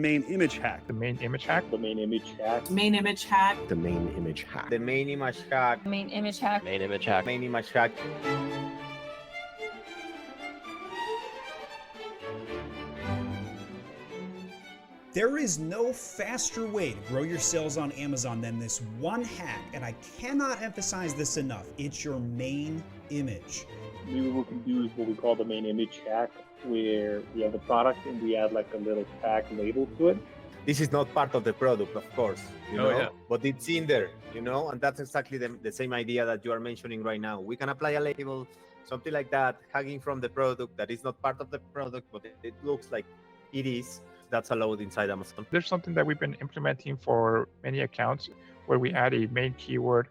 Main image hack. The main image hack. The main image hack. Main image hack. The main image hack. The main image hack. Main image hack. Main image hack. Main image hack. There is no faster way to grow your sales on Amazon than this one hack, and I cannot emphasize this enough. It's your main image. Maybe what we can do is what we call the main image hack, where we have the product and we add like a little tag label to it. This is not part of the product, of course, but it's in there, and that's exactly the same idea that you are mentioning right now. We can apply a label, something like that, hanging from the product that is not part of the product, but it looks like it is. That's allowed inside Amazon. There's something that we've been implementing for many accounts where we add a main keyword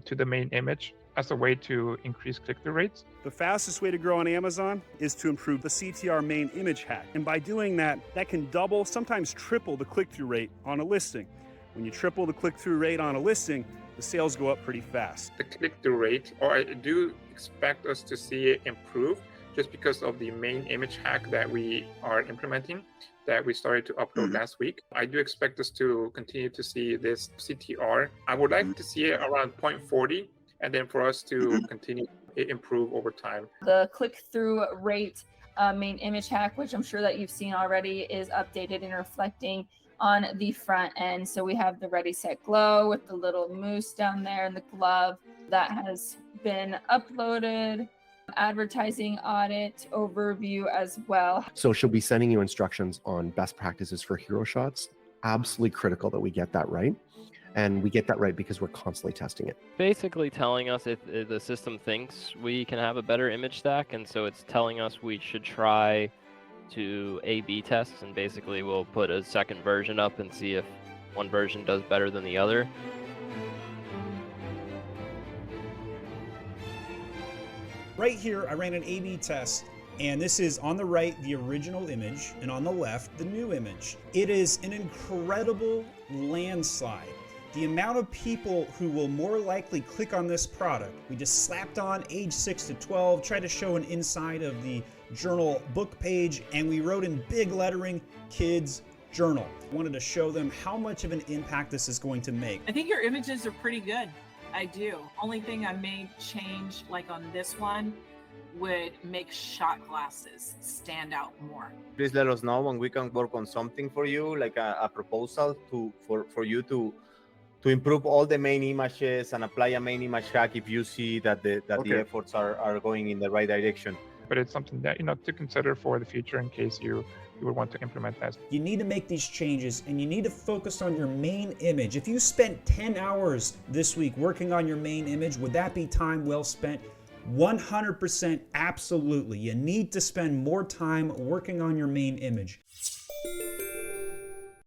to the main image as a way to increase click-through rates. The fastest way to grow on Amazon is to improve the CTR main image hack. And by doing that, that can double, sometimes triple the click-through rate on a listing. When you triple the click-through rate on a listing, the sales go up pretty fast. The click-through rate, or I do expect us to see it improve just because of the main image hack that we are implementing, that we started to upload last week. I do expect us to continue to see this CTR. I would like to see it around 0.40, and then for us to continue to improve over time. The click-through rate main image hack, which I'm sure that you've seen already, is updated and reflecting on the front end. So we have the Ready, Set, Glow with the little moose down there and the glove that has been uploaded. Advertising audit overview as well. So she'll be sending you instructions on best practices for hero shots. Absolutely critical that we get that right. And we get that right because we're constantly testing it. Basically telling us if the system thinks we can have a better image stack, and so it's telling us we should try to A/B tests, and basically we'll put a second version up and see if one version does better than the other. Right here, I ran an A/B test, and this is on the right, the original image, and on the left, the new image. It is an incredible landslide. The amount of people who will more likely click on this product. We just slapped on age 6 to 12, tried to show an inside of the journal book page, and we wrote in big lettering, Kids Journal. I wanted to show them how much of an impact this is going to make. I think your images are pretty good. I do. Only thing I may change, like on this one, would make shot glasses stand out more. Please let us know when we can work on something for you, like a proposal for you to improve all the main images and apply a main image hack if you see that the efforts are going in the right direction. But it's something that to consider for the future in case you would want to implement that. You need to make these changes, and you need to focus on your main image. If you spent 10 hours this week working on your main image, would that be time well spent? 100% absolutely. You need to spend more time working on your main image.